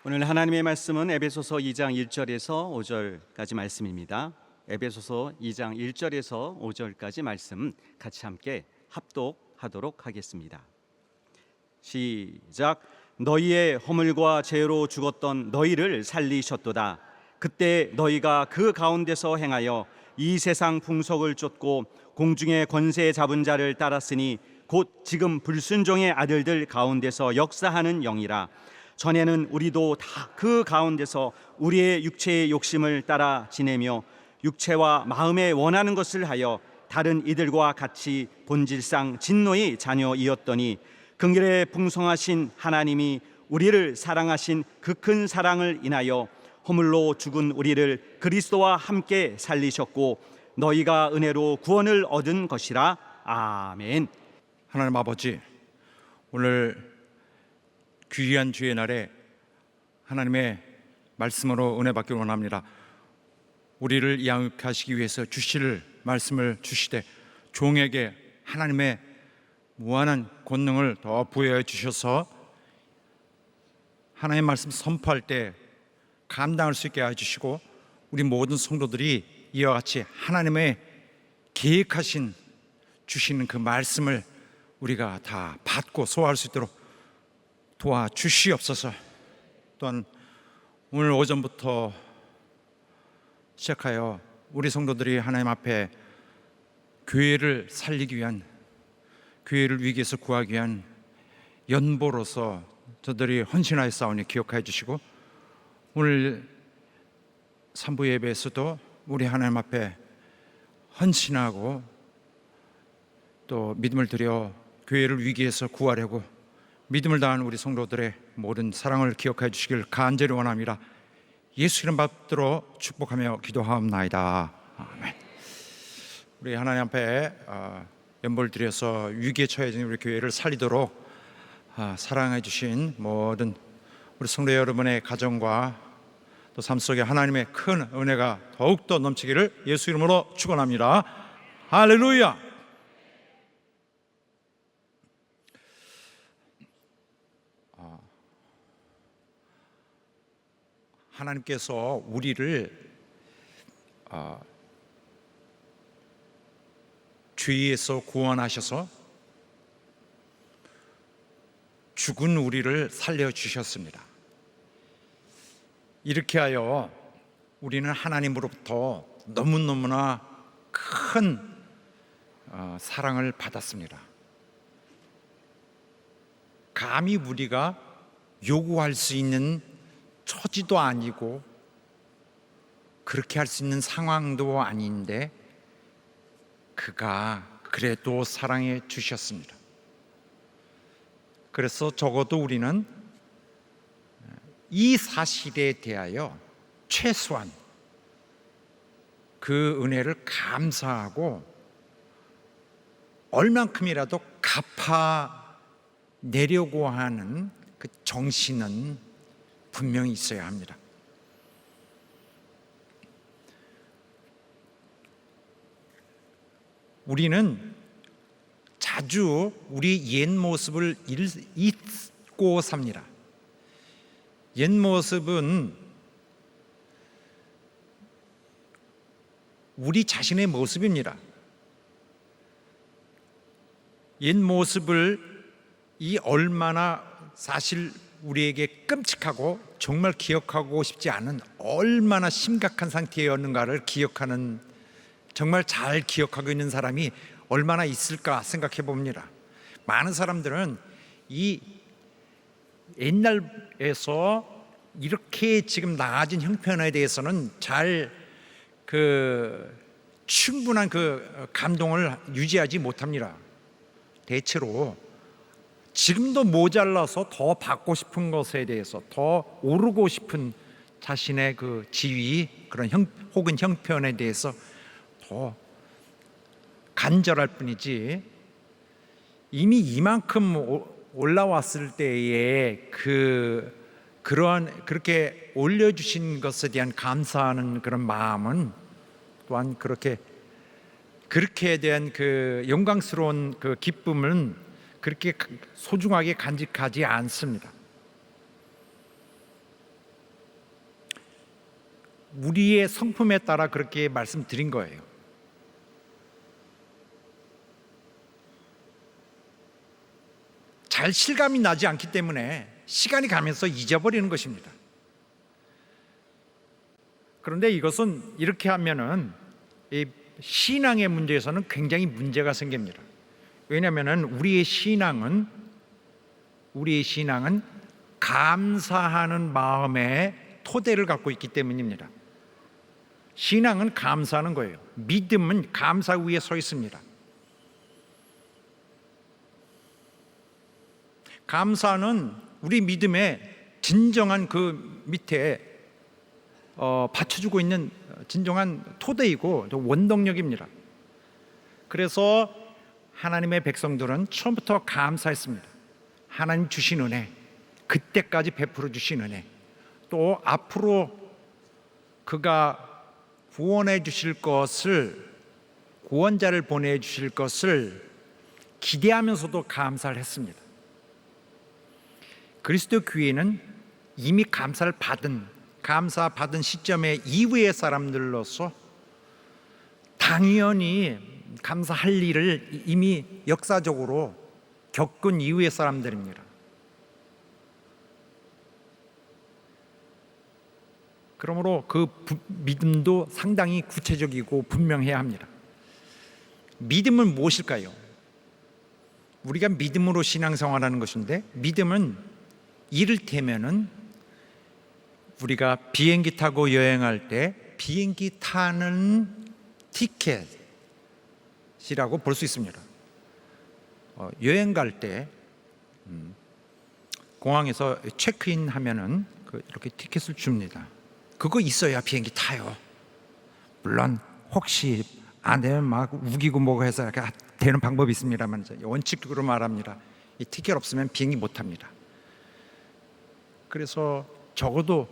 오늘 하나님의 말씀은 에베소서 2장 1절에서 5절까지 말씀입니다. 에베소서 2장 1절에서 5절까지 말씀 같이 함께 합독하도록 하겠습니다. 시작. 너희의 허물과 죄로 죽었던 너희를 살리셨도다. 그때 너희가 그 가운데서 행하여 이 세상 풍속을 쫓고 공중의 권세 잡은 자를 따랐으니 곧 지금 불순종의 아들들 가운데서 역사하는 영이라. 전에는 우리도 다 그 가운데서 우리의 육체의 욕심을 따라 지내며 육체와 마음에 원하는 것을 하여 다른 이들과 같이 본질상 진노의 자녀이었더니 긍휼에 풍성하신 하나님이 우리를 사랑하신 그 큰 사랑을 인하여 허물로 죽은 우리를 그리스도와 함께 살리셨고 너희가 은혜로 구원을 얻은 것이라. 아멘. 하나님 아버지, 오늘 귀한 주의 날에 하나님의 말씀으로 은혜 받기를 원합니다. 우리를 양육하시기 위해서 주실 말씀을 주시되 종에게 하나님의 무한한 권능을 더 부여해 주셔서 하나님의 말씀 선포할 때 감당할 수 있게 해주시고 우리 모든 성도들이 이와 같이 하나님의 계획하신 주시는 그 말씀을 우리가 다 받고 소화할 수 있도록 도와주시옵소서. 또한 오늘 오전부터 시작하여 우리 성도들이 하나님 앞에 교회를 살리기 위한, 교회를 위기에서 구하기 위한 연보로서 저들이 헌신하여 싸우니 기억하여 주시고 오늘 3부 예배에서도 우리 하나님 앞에 헌신하고 또 믿음을 들여 교회를 위기에서 구하려고 믿음을 다한 우리 성도들의 모든 사랑을 기억하여 주시길 간절히 원합니다. 예수 이름 받들어 축복하며 기도하옵나이다. 아멘. 우리 하나님 앞에 연보를 드려서 위기에 처해진 우리 교회를 살리도록 사랑해 주신 모든 우리 성도 여러분의 가정과 또 삶 속에 하나님의 큰 은혜가 더욱더 넘치기를 예수 이름으로 축원합니다. 할렐루야. 하나님께서 우리를 죄에서 구원하셔서 죽은 우리를 살려주셨습니다. 이렇게 하여 우리는 하나님으로부터 너무너무나 큰 사랑을 받았습니다. 감히 우리가 요구할 수 있는 처지도 아니고 그렇게 할 수 있는 상황도 아닌데 그가 그래도 사랑해 주셨습니다. 그래서 적어도 우리는 이 사실에 대하여 최소한 그 은혜를 감사하고 얼만큼이라도 갚아내려고 하는 그 정신은 분명히 있어야 합니다. 우리는 자주 우리 옛 모습을 잊고 삽니다. 옛 모습은 우리 자신의 모습입니다. 옛 모습을 얼마나 사실 우리에게 끔찍하고 정말 기억하고 싶지 않은 얼마나 심각한 상태였는가를 기억하는, 정말 잘 기억하고 있는 사람이 얼마나 있을까 생각해 봅니다. 많은 사람들은 이 옛날에서 이렇게 지금 나아진 형편에 대해서는 잘 충분한 감동을 유지하지 못합니다. 대체로 지금도 모자라서 더 받고 싶은 것에 대해서 더 오르고 싶은 자신의 그 지위, 그런 혹은 형편에 대해서 더 간절할 뿐이지, 이미 이만큼 올라왔을 때에 그렇게 올려주신 것에 대한 감사하는 그런 마음은 또한 그렇게 대한 그 영광스러운 그 기쁨은 그렇게 소중하게 간직하지 않습니다. 우리의 성품에 따라 그렇게 말씀드린 거예요. 잘 실감이 나지 않기 때문에 시간이 가면서 잊어버리는 것입니다. 그런데 이것은 이렇게 하면은 이 신앙의 문제에서는 굉장히 문제가 생깁니다. 왜냐하면 우리의 신앙은 감사하는 마음의 토대를 갖고 있기 때문입니다. 신앙은 감사하는 거예요. 믿음은 감사 위에 서 있습니다. 감사는 우리 믿음의 진정한 그 밑에 받쳐주고 있는 진정한 토대이고 원동력입니다. 그래서 하나님의 백성들은 처음부터 감사했습니다. 하나님 주신 은혜, 그때까지 베풀어 주신 은혜, 또 앞으로 그가 구원해 주실 것을, 구원자를 보내 주실 것을 기대하면서도 감사를 했습니다. 그리스도 교회는 이미 감사 받은 시점의 이후의 사람들로서 당연히 감사할 일을 이미 역사적으로 겪은 이후의 사람들입니다. 그러므로 그 믿음도 상당히 구체적이고 분명해야 합니다. 믿음은 무엇일까요? 우리가 믿음으로 신앙생활하는 것인데, 믿음은 이를테면은 우리가 비행기 타고 여행할 때 비행기 타는 티켓이라고 볼 수 있습니다. 여행 갈 때 공항에서 체크인 하면은 이렇게 티켓을 줍니다. 그거 있어야 비행기 타요. 물론 혹시 안 되면 막 우기고 뭐고 해서 되는 방법이 있습니다만 원칙적으로 말합니다. 이 티켓 없으면 비행기 못 탑니다. 그래서 적어도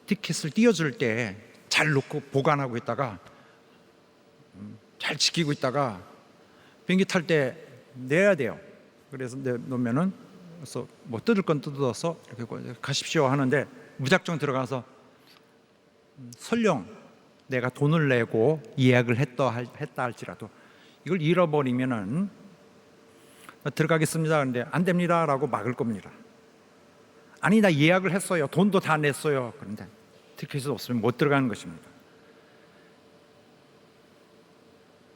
티켓을 띄워줄 때 잘 놓고 보관하고 있다가 잘 지키고 있다가 비행기 탈 때 내야 돼요. 그래서 놓으면은 그래서 뭐 뜯을 건 뜯어서 이렇게 가십시오 하는데 무작정 들어가서 설령 내가 돈을 내고 예약을 했다 할지라도 이걸 잃어버리면은 들어가겠습니다. 그런데 안 됩니다라고 막을 겁니다. 아니 나 예약을 했어요. 돈도 다 냈어요. 그런데 티켓이 없으면 못 들어가는 것입니다.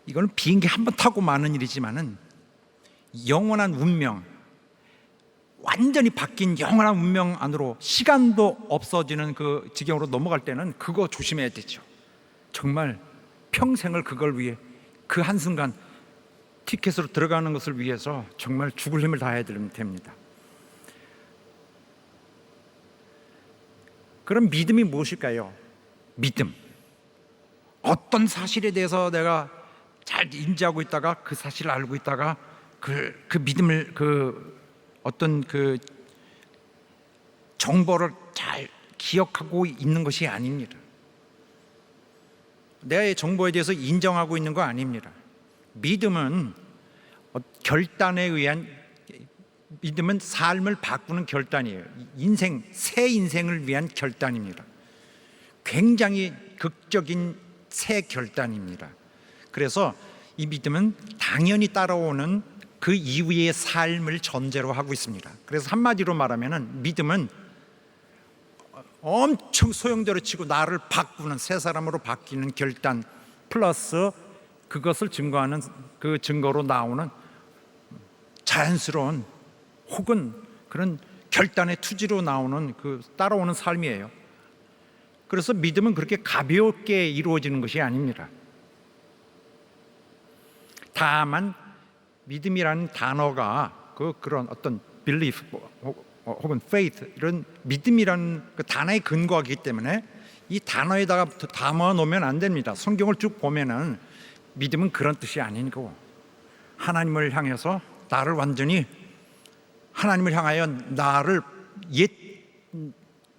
이거는 비행기 한 번 타고 마는 일이지만은 영원한 운명, 완전히 바뀐 영원한 운명 안으로 시간도 없어지는 그 지경으로 넘어갈 때는 그거 조심해야 되죠. 정말 평생을 그걸 위해 그 한순간 티켓으로 들어가는 것을 위해서 정말 죽을 힘을 다해야 됩니다. 그럼 믿음이 무엇일까요? 믿음. 어떤 사실에 대해서 내가 잘 인지하고 있다가 그 사실을 알고 있다가 그 믿음을 어떤 정보를 잘 기억하고 있는 것이 아닙니다. 내가 이 정보에 대해서 인정하고 있는 거 아닙니다. 믿음은 결단에 의한, 믿음은 삶을 바꾸는 결단이에요. 새 인생을 위한 결단입니다. 굉장히 극적인 새 결단입니다. 그래서 이 믿음은 당연히 따라오는 그 이후의 삶을 전제로 하고 있습니다. 그래서 한마디로 말하면 믿음은 엄청 소용돌이 치고 나를 바꾸는, 새 사람으로 바뀌는 결단 플러스 그것을 증거하는, 그 증거로 나오는 자연스러운 혹은 그런 결단의 투지로 나오는 따라오는 삶이에요. 그래서 믿음은 그렇게 가볍게 이루어지는 것이 아닙니다. 다만 믿음이라는 단어가 그런 어떤 belief 혹은 faith, 이런 믿음이라는 그 단어에 근거하기 때문에 이 단어에다가 담아 놓으면 안 됩니다. 성경을 쭉 보면은 믿음은 그런 뜻이 아닌 거고, 하나님을 향해서 나를 완전히, 하나님을 향하여 나를,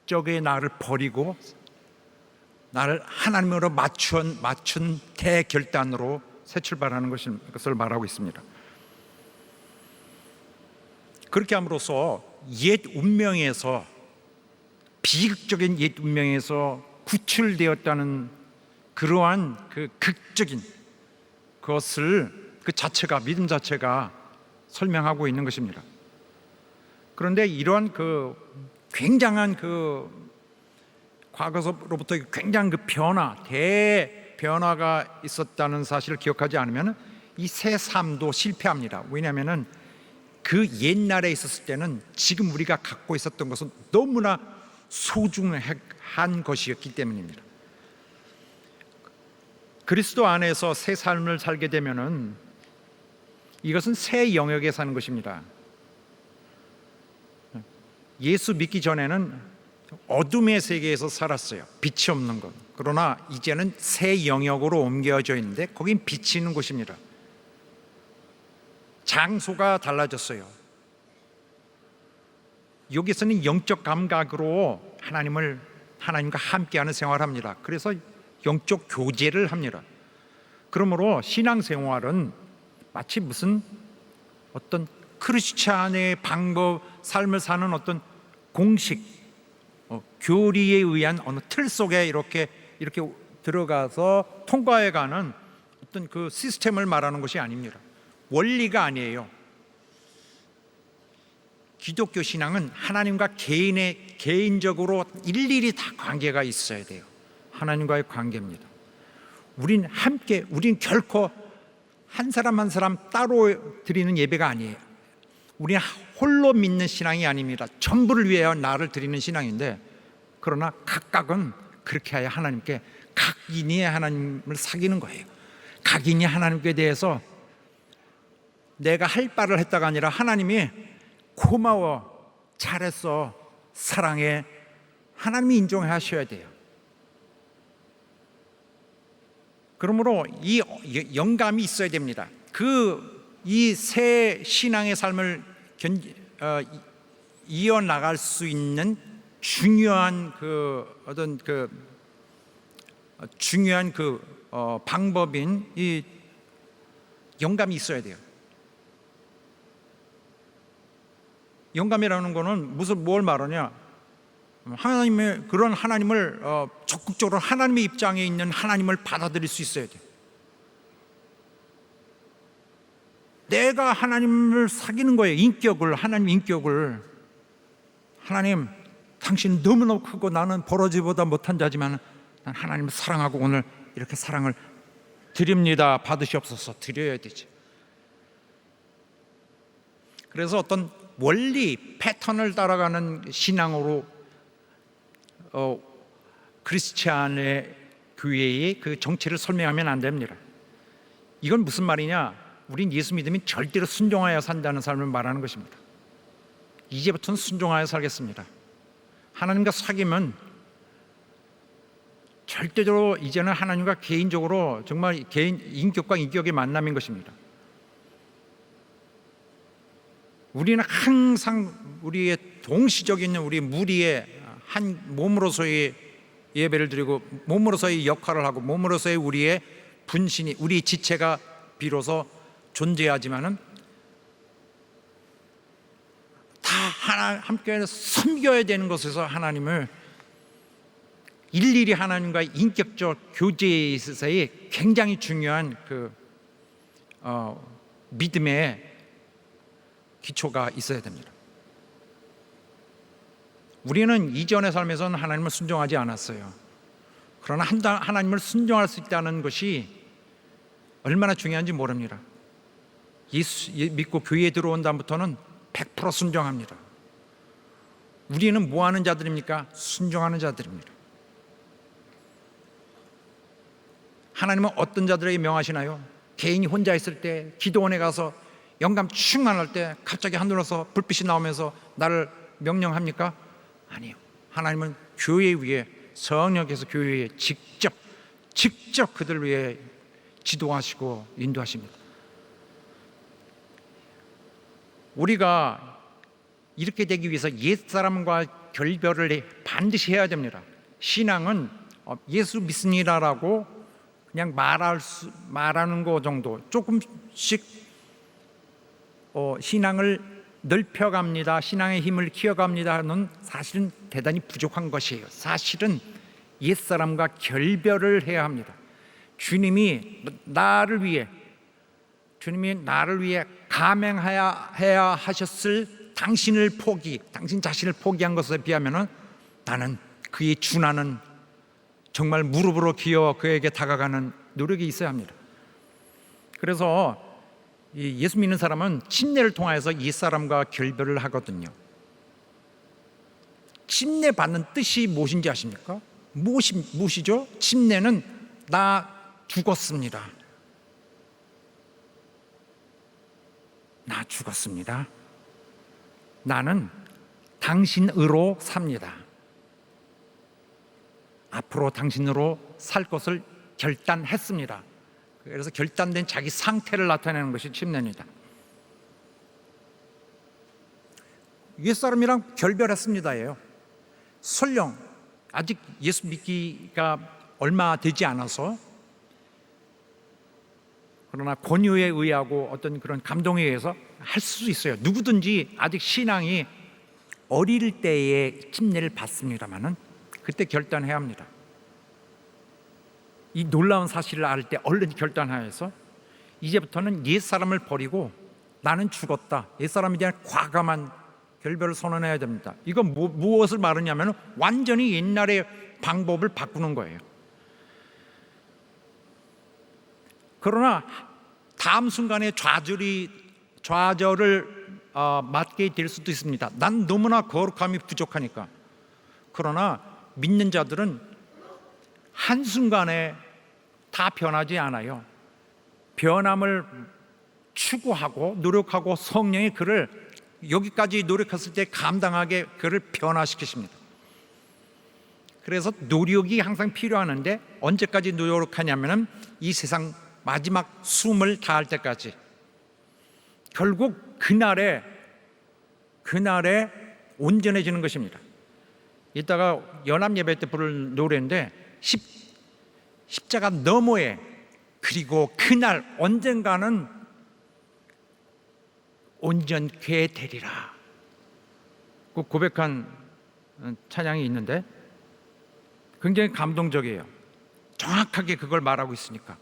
옛적의 나를 버리고 나를 하나님으로 맞춘 대결단으로 새 출발하는 것을 말하고 있습니다. 그렇게 함으로써 옛 운명에서, 비극적인 옛 운명에서 구출되었다는 그러한 그 극적인 그것을 그 자체가 믿음 자체가 설명하고 있는 것입니다. 그런데 이러한 그 굉장한 그 과거로부터 굉장한 그 대변화가 있었다는 사실을 기억하지 않으면 이 새 삶도 실패합니다. 왜냐하면 그 옛날에 있었을 때는 지금 우리가 갖고 있었던 것은 너무나 소중한 것이었기 때문입니다. 그리스도 안에서 새 삶을 살게 되면은 이것은 새 영역에 사는 것입니다. 예수 믿기 전에는 어둠의 세계에서 살았어요. 빛이 없는 것. 그러나 이제는 새 영역으로 옮겨져 있는데 거긴 빛이 있는 곳입니다. 장소가 달라졌어요. 여기서는 영적 감각으로 하나님과 함께하는 생활을 합니다. 그래서 영적 교제를 합니다. 그러므로 신앙생활은 마치 무슨 어떤 크리스찬의 방법, 삶을 사는 어떤 공식, 교리에 의한 어느 틀 속에 이렇게 들어가서 통과해가는 어떤 그 시스템을 말하는 것이 아닙니다. 원리가 아니에요. 기독교 신앙은 하나님과 개인적으로 일일이 다 관계가 있어야 돼요. 하나님과의 관계입니다. 우린 결코 한 사람 한 사람 따로 드리는 예배가 아니에요. 우리는 홀로 믿는 신앙이 아닙니다. 전부를 위하여 나를 드리는 신앙인데, 그러나 각각은 그렇게 하여 하나님께 각인이 하나님을 사귀는 거예요. 각인이 하나님께 대해서 내가 할 바를 했다가 아니라 하나님이 고마워, 잘했어, 사랑해, 하나님이 인정하셔야 돼요. 그러므로 이 영감이 있어야 됩니다. 이 새 신앙의 삶을 이어나갈 수 있는 중요한 방법인 이 영감이 있어야 돼요. 영감이라는 거는 뭘 말하냐? 그런 하나님을 적극적으로 하나님의 입장에 있는 하나님을 받아들일 수 있어야 돼요. 내가 하나님을 사귀는 거예요. 하나님 인격을. 하나님, 당신 너무너무 크고 나는 버러지보다 못한 자지만 난 하나님을 사랑하고 오늘 이렇게 사랑을 드립니다. 받으시옵소서. 드려야 되지. 그래서 어떤 원리, 패턴을 따라가는 신앙으로 크리스찬의 교회의 그 정체를 설명하면 안 됩니다. 이건 무슨 말이냐? 우린 예수 믿으면 절대로 순종하여 산다는 삶을 말하는 것입니다. 이제부터는 순종하여 살겠습니다. 하나님과 사귀면 절대적으로 이제는 하나님과 개인적으로 정말 인격과 인격의 만남인 것입니다. 우리는 항상 우리의 동시적인 우리 무리의 한 몸으로서의 예배를 드리고 몸으로서의 역할을 하고 몸으로서의 우리의 분신이, 우리 지체가 비로소 존재하지만은 다 함께 섬겨야 되는 것에서 하나님을 일일이 하나님과의 인격적 교제에 있어서의 굉장히 중요한 믿음의 기초가 있어야 됩니다. 우리는 이전의 삶에서는 하나님을 순종하지 않았어요. 그러나 하나님을 순종할 수 있다는 것이 얼마나 중요한지 모릅니다. 예수 믿고 교회에 들어온 다음부터는 100% 순종합니다. 우리는 뭐 하는 자들입니까? 순종하는 자들입니다. 하나님은 어떤 자들에게 명하시나요? 개인이 혼자 있을 때, 기도원에 가서 영감 충만할 때 갑자기 하늘에서 불빛이 나오면서 나를 명령합니까? 아니요. 하나님은 교회 위에, 성령께서 교회에 직접 그들 위해 지도하시고 인도하십니다. 우리가 이렇게 되기 위해서 옛사람과 결별을 반드시 해야 됩니다. 신앙은 예수 믿습니다라고 그냥 말하는 거 정도, 조금씩 신앙을 넓혀갑니다, 신앙의 힘을 키워갑니다는 사실은 대단히 부족한 것이에요. 사실은 옛사람과 결별을 해야 합니다. 주님이 나를 위해 감행해야 하셨을 당신 자신을 포기한 것에 비하면 나는 그의 준하는 정말 무릎으로 기어 그에게 다가가는 노력이 있어야 합니다. 그래서 예수 믿는 사람은 침례를 통하여서 옛사람과 결별을 하거든요. 침례 받는 뜻이 무엇인지 아십니까? 무엇이죠? 침례는 나 죽었습니다. 나 죽었습니다. 나는 당신으로 삽니다. 앞으로 당신으로 살 것을 결단했습니다. 그래서 결단된 자기 상태를 나타내는 것이 침례입니다. 옛사람이랑 결별했습니다예요. 설령 아직 예수 믿기가 얼마 되지 않아서, 그러나 권유에 의하고 어떤 그런 감동에 의해서 할 수 있어요. 누구든지 아직 신앙이 어릴 때에 침례를 받습니다마는 그때 결단해야 합니다. 이 놀라운 사실을 알 때 얼른 결단하여서 이제부터는 옛사람을 버리고 나는 죽었다, 옛사람에 대한 과감한 결별을 선언해야 됩니다. 이건 무엇을 말하냐면 완전히 옛날의 방법을 바꾸는 거예요. 그러나 다음 순간에 좌절을 맞게 될 수도 있습니다. 난 너무나 거룩함이 부족하니까. 그러나 믿는 자들은 한순간에 다 변하지 않아요. 변함을 추구하고 노력하고 성령이 그를 여기까지 노력했을 때 감당하게 그를 변화시키십니다. 그래서 노력이 항상 필요하는데 언제까지 노력하냐면 이 세상 마지막 숨을 다할 때까지. 결국 그날에 온전해지는 것입니다. 이따가 연합 예배 때 부를 노래인데 십자가 너머에, 그리고 그날 언젠가는 온전케 되리라, 그 고백한 찬양이 있는데 굉장히 감동적이에요. 정확하게 그걸 말하고 있으니까.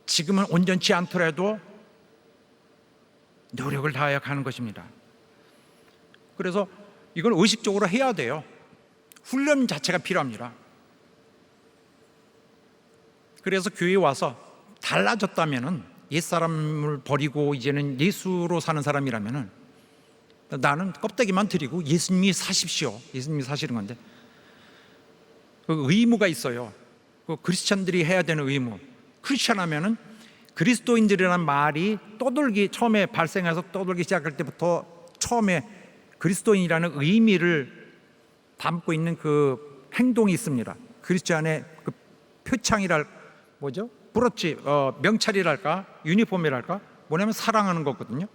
지금은 온전치 않더라도 노력을 다하여 가는 것입니다. 그래서 이건 의식적으로 해야 돼요. 훈련 자체가 필요합니다. 그래서 교회에 와서 달라졌다면은, 옛사람을 버리고 이제는 예수로 사는 사람이라면은, 나는 껍데기만 드리고 예수님이 사십시오. 예수님이 사시는 건데, 그 의무가 있어요. 그 크리스찬들이 해야 되는 의무. 크리스찬 하면은 그리스도인들이라는 말이 처음에 발생해서 떠돌기 시작할 때부터 처음에 그리스도인이라는 의미를 담고 있는 그 행동이 있습니다. 크리스찬의 그 브로치, 명찰이랄까, 유니폼이랄까, 뭐냐면 사랑하는 거거든요.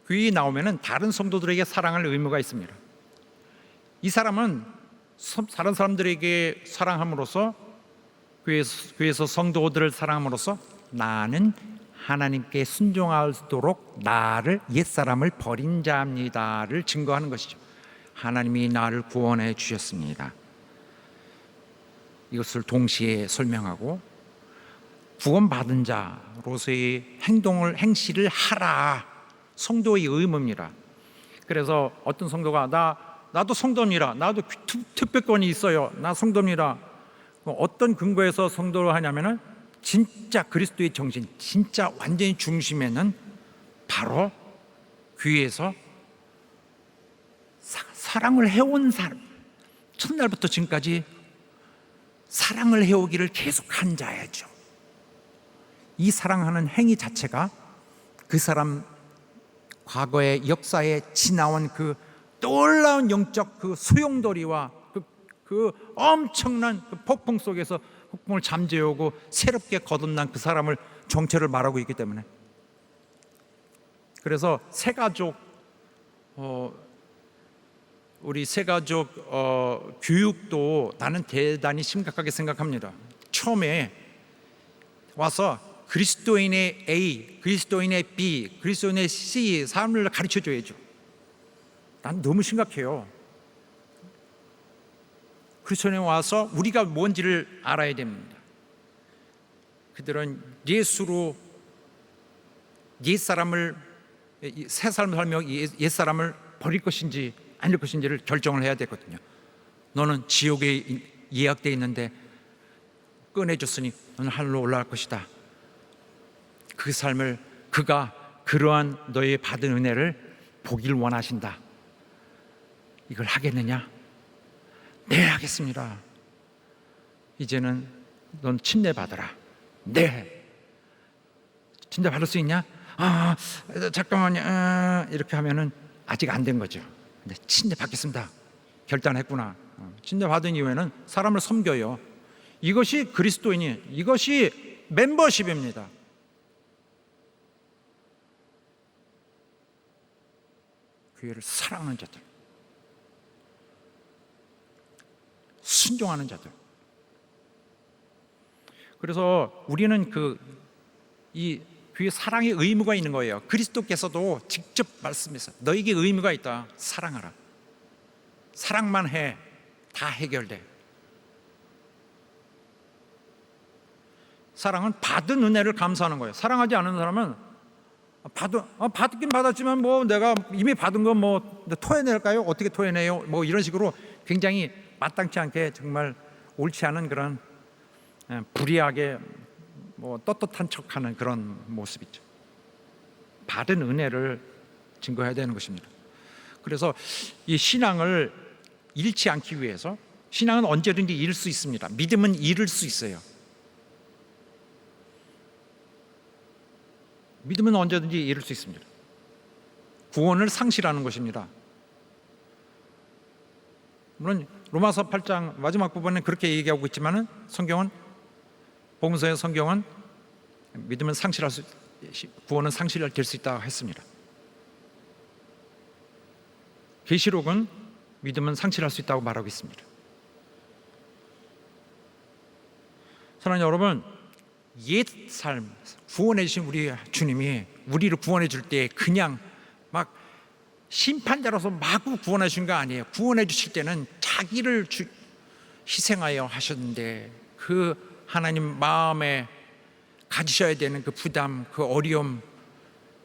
교회에 나오면은 다른 성도들에게 사랑할 의무가 있습니다. 이 사람은 다른 사람들에게 사랑함으로써, 교회에서 성도들을 사랑함으로써 나는 하나님께 순종하도록 나를, 옛사람을 버린 자입니다를 증거하는 것이죠. 하나님이 나를 구원해 주셨습니다. 이것을 동시에 설명하고, 구원받은 자로서의 행실을 하라, 성도의 의무입니다. 그래서 어떤 성도가 나도 성도입니다, 나도 특별권이 있어요, 나 성도입니다. 어떤 근거에서 성도를 하냐면은 진짜 그리스도의 정신, 진짜 완전히 중심에는 바로 교회에서 사랑을 해온 사람, 첫날부터 지금까지 사랑을 해오기를 계속한 자야죠. 이 사랑하는 행위 자체가 그 사람 과거의 역사에 지나온 그 놀라운 영적 그 소용돌이와 그 엄청난 그 폭풍 속에서 폭풍을 잠재우고 새롭게 거듭난 그 사람을 정체를 말하고 있기 때문에, 그래서 우리 새가족 교육도 나는 대단히 심각하게 생각합니다. 처음에 와서 그리스도인의 A, 그리스도인의 B, 그리스도인의 C 사람을 가르쳐 줘야죠. 난 너무 심각해요. 그리스도인에 와서 우리가 뭔지를 알아야 됩니다. 그들은 예수로 옛사람을 새 삶을 살며 옛사람을 버릴 것인지 아닐 것인지를 결정을 해야 되거든요. 너는 지옥에 예약되어 있는데 꺼내줬으니 너는 하늘로 올라갈 것이다. 그 삶을 그가 그러한 너의 받은 은혜를 보길 원하신다. 이걸 하겠느냐? 네, 하겠습니다. 이제는 넌 침례 받아라. 네. 침례 받을 수 있냐? 잠깐만요. 이렇게 하면은 아직 안 된 거죠. 근데 침례 받겠습니다. 결단했구나. 침례 받은 이후에는 사람을 섬겨요. 이것이 그리스도인이, 이것이 멤버십입니다. 교회를 사랑하는 자들, 순종하는 자들. 그래서 우리는 이 교회 사랑의 의무가 있는 거예요. 그리스도께서도 직접 말씀했어요. 너에게 의무가 있다. 사랑하라. 사랑만 해. 다 해결돼. 사랑은 받은 은혜를 감사하는 거예요. 사랑하지 않는 사람은 받긴 받았지만 뭐 내가 이미 받은 건 뭐 토해낼까요? 어떻게 토해내요? 뭐 이런 식으로 굉장히 마땅치 않게 정말 옳지 않은 그런 불의하게 뭐 떳떳한 척하는 그런 모습이죠. 받은 은혜를 증거해야 되는 것입니다. 그래서 이 신앙을 잃지 않기 위해서, 신앙은 언제든지 잃을 수 있습니다. 믿음은 잃을 수 있어요. 믿음은 언제든지 잃을 수 있습니다. 구원을 상실하는 것입니다. 물론 로마서 8장 마지막 부분은 그렇게 얘기하고 있지만은 성경은, 복음서의 성경은 믿음은 구원은 상실될 수 있다고 했습니다. 계시록은 믿음은 상실할 수 있다고 말하고 있습니다. 사랑하는 여러분, 옛 삶, 구원해 주신 우리 주님이 우리를 구원해 줄 때 그냥 막 심판자로서 마구 구원해 주신 거 아니에요. 구원해 주실 때는 자기를 희생하여 하셨는데, 그 하나님 마음에 가지셔야 되는 그 부담, 그 어려움,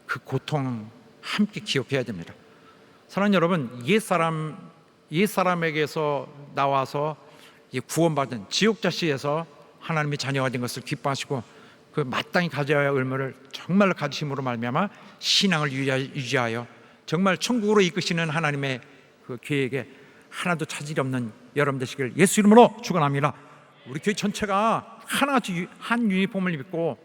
그 고통 함께 기억해야 됩니다. 사랑하는 여러분, 옛사람에게서 나와서 구원받은 지옥자씨에서 하나님의 자녀가 된 것을 기뻐하시고, 그 마땅히 가져야 할 의무를 정말로 가지심으로 말미암아 신앙을 유지하여 정말 천국으로 이끄시는 하나님의 그 계획에 하나도 차질이 없는 여러분 되시길 예수 이름으로 축원합니다. 우리 교회 전체가 하나같이 한 유니폼을 입고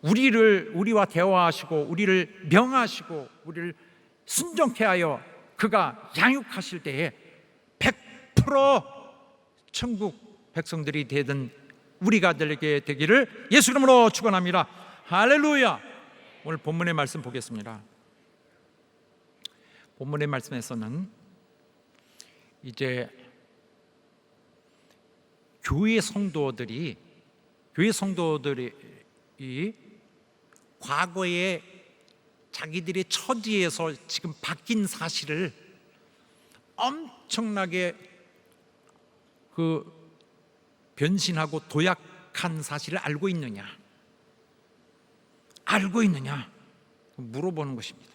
우리와 대화하시고 우리를 명하시고 우리를 순종케 하여 그가 양육하실 때에 100% 천국 백성들이 되던 우리가 되기를 예수 이름으로 축원합니다. 할렐루야. 오늘 본문의 말씀 보겠습니다. 본문의 말씀에서는 이제 교회 성도들이 과거에 자기들의 처지에서 지금 바뀐 사실을 엄청나게 변신하고 도약한 사실을 알고 있느냐 물어보는 것입니다.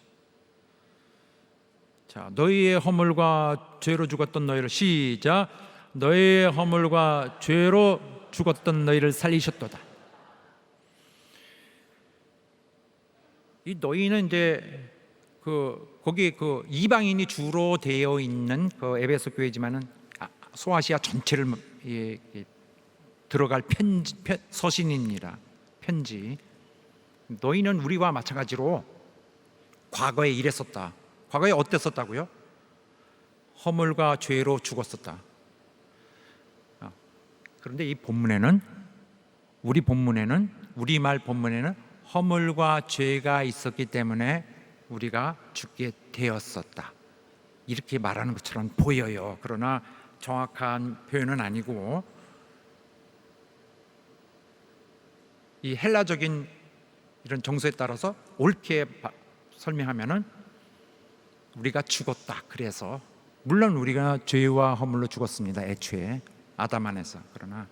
자, 너희의 허물과 죄로 죽었던 너희를, 시작, 너희의 허물과 죄로 죽었던 너희를 살리셨도다. 이 너희는 이제 거기 이방인이 주로 되어 있는 에베소 교회지만은 소아시아 전체를 들어갈 서신입니다. 편지. 너희는 우리와 마찬가지로 과거에 이랬었다. 과거에 어땠었다고요? 허물과 죄로 죽었었다. 그런데 이 본문에는, 우리말 본문에는 허물과 죄가 있었기 때문에 우리가 죽게 되었었다, 이렇게 말하는 것처럼 보여요. 그러나 정확한 표현은 아니고, 이 헬라적인 이런 정서에 따라서 옳게 설명하면은 우리가 죽었다, 그래서 물론 우리가 죄와 허물로 죽었습니다. 애초에 아담 안에서. 그러나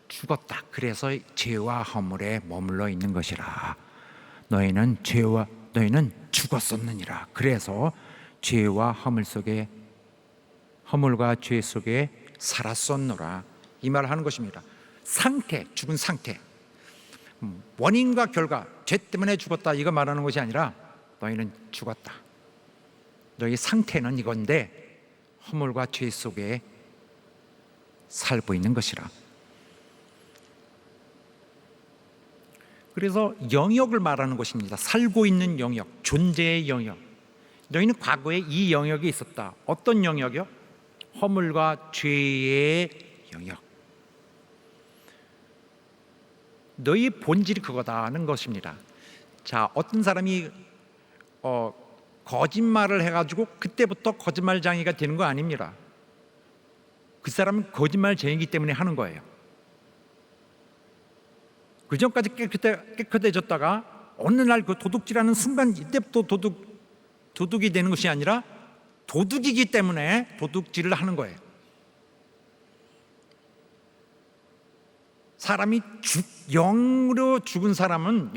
죽었다. 그래서 죄와 허물에 머물러 있는 것이라. 너희는 죽었었느니라. 그래서 죄와 허물과 죄 속에 살았었노라. 이 말을 하는 것입니다. 상태, 죽은 상태. 원인과 결과, 죄 때문에 죽었다 이거 말하는 것이 아니라 너희는 죽었다. 너희 상태는 이건데 허물과 죄 속에 살고 있는 것이라. 그래서 영역을 말하는 것입니다. 살고 있는 영역, 존재의 영역. 너희는 과거에 이 영역이 있었다. 어떤 영역이요? 허물과 죄의 영역. 너희 본질이 그거다는 것입니다. 자, 어떤 사람이 거짓말을 해가지고 그때부터 거짓말쟁이가 되는 거 아닙니다. 그 사람은 거짓말쟁이기 때문에 하는 거예요. 그 전까지 깨끗해졌다가 어느 날 그 도둑질하는 순간 이때부터 도둑이 되는 것이 아니라 도둑이기 때문에 도둑질을 하는 거예요. 사람이 영적으로 죽은 사람은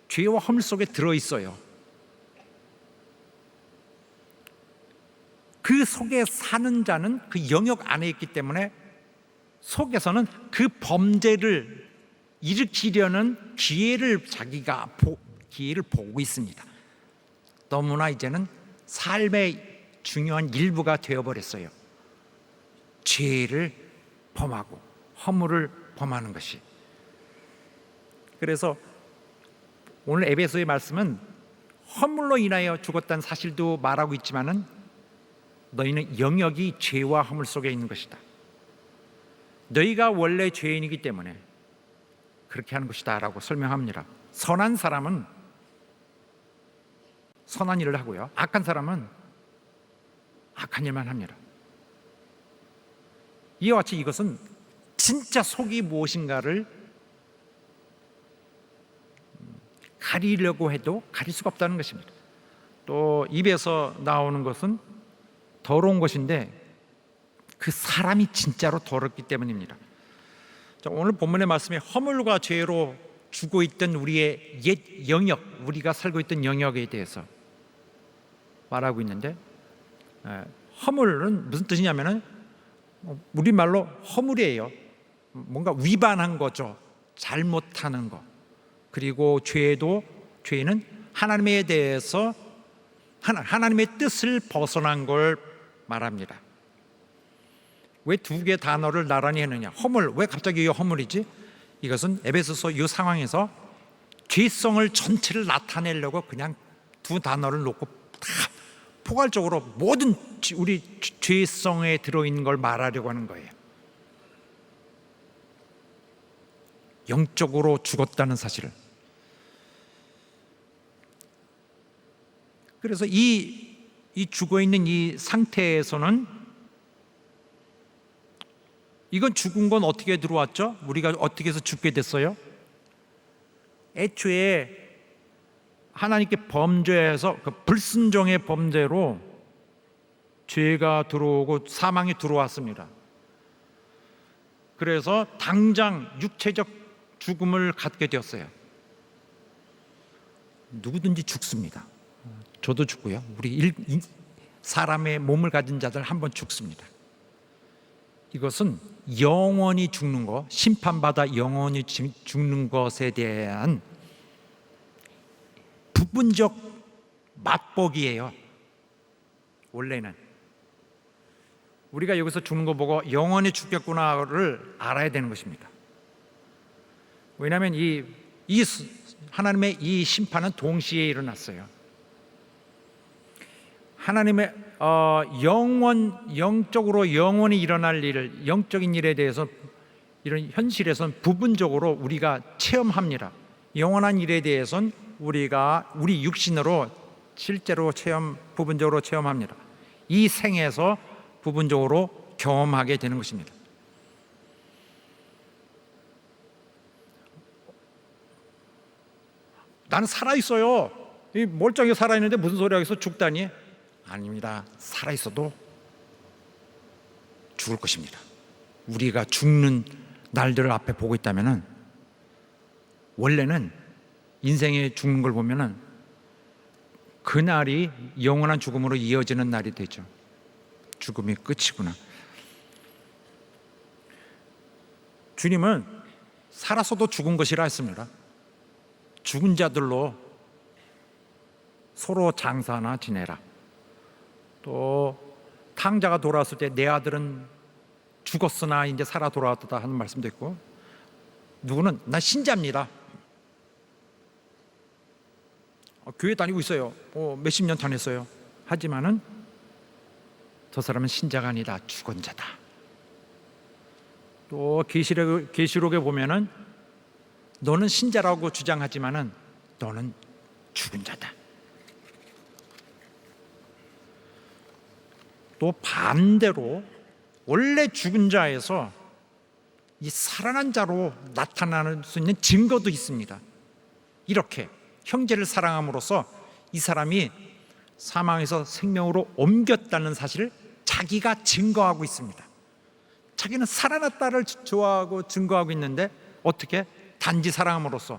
죄와 허물 속에 들어있어요. 그 속에 사는 자는 그 영역 안에 있기 때문에 속에서는 그 범죄를 일으키려는 자기가 기회를 보고 있습니다. 너무나 이제는 삶의 중요한 일부가 되어버렸어요. 죄를 범하고 허물을 범하는 것이. 그래서 오늘 에베소의 말씀은 허물로 인하여 죽었다는 사실도 말하고 있지만은 너희는 영역이 죄와 허물 속에 있는 것이다. 너희가 원래 죄인이기 때문에 그렇게 하는 것이다 라고 설명합니다. 선한 사람은 선한 일을 하고요, 악한 사람은 악한 일만 합니다. 이와 같이 이것은 진짜 속이 무엇인가를 가리려고 해도 가릴 수가 없다는 것입니다. 또 입에서 나오는 것은 더러운 것인데 그 사람이 진짜로 더럽기 때문입니다. 자, 오늘 본문의 말씀에 허물과 죄로 죽어 있던 우리의 옛 영역, 우리가 살고 있던 영역에 대해서 말하고 있는데, 허물은 무슨 뜻이냐면은 우리말로 허물이에요. 뭔가 위반한 거죠. 잘못하는 거. 그리고 죄는 하나님에 대해서 하나님의 뜻을 벗어난 걸 말합니다. 왜 두 개의 단어를 나란히 했느냐? 허물, 왜 갑자기 허물이지? 이것은 에베소서 이 상황에서 죄성을 전체를 나타내려고 그냥 두 단어를 놓고 다 포괄적으로 모든 우리 죄성에 들어있는 걸 말하려고 하는 거예요. 영적으로 죽었다는 사실을. 그래서 이 죽어있는 이 상태에서는 이건 죽은 건 어떻게 들어왔죠? 우리가 어떻게 해서 죽게 됐어요? 애초에 하나님께 범죄해서 그 불순종의 범죄로 죄가 들어오고 사망이 들어왔습니다. 그래서 당장 육체적 죽음을 갖게 되었어요. 누구든지 죽습니다. 저도 죽고요. 사람의 몸을 가진 자들 한번 죽습니다. 이것은 영원히 죽는 것, 심판받아 영원히 죽는 것에 대한 부분적 맛보기예요. 원래는 우리가 여기서 죽는 거 보고 영원히 죽겠구나를 알아야 되는 것입니다. 왜냐하면 이 하나님의 이 심판은 동시에 일어났어요. 하나님의 영적으로 영원히 일어날 일을, 영적인 일에 대해서 이런 현실에서는 부분적으로 우리가 체험합니다. 영원한 일에 대해서는 우리 육신으로 실제로 부분적으로 체험합니다. 이 생에서 부분적으로 경험하게 되는 것입니다. 나는 살아있어요. 이 멀쩡하게 살아있는데 무슨 소리 하겠어? 죽다니? 아닙니다. 살아있어도 죽을 것입니다. 우리가 죽는 날들을 앞에 보고 있다면은, 원래는 인생에 죽는 걸 보면은 그날이 영원한 죽음으로 이어지는 날이 되죠. 죽음이 끝이구나. 주님은 살아서도 죽은 것이라 했습니다. 죽은 자들로 서로 장사나 지내라. 또 탕자가 돌아왔을 때 내 아들은 죽었으나 이제 살아 돌아왔다 하는 말씀도 있고, 누구는 나 신자입니다. 교회 다니고 있어요. 몇십 년 다녔어요. 하지만은 저 사람은 신자가 아니다. 죽은 자다. 또 계시록에 보면은 너는 신자라고 주장하지만은 너는 죽은 자다. 또 반대로 원래 죽은 자에서 이 살아난 자로 나타날 수 있는 증거도 있습니다. 이렇게 형제를 사랑함으로써 이 사람이 사망에서 생명으로 옮겼다는 사실을 자기가 증거하고 있습니다. 자기는 살아났다를 좋아하고 증거하고 있는데 어떻게? 단지 사랑함으로써.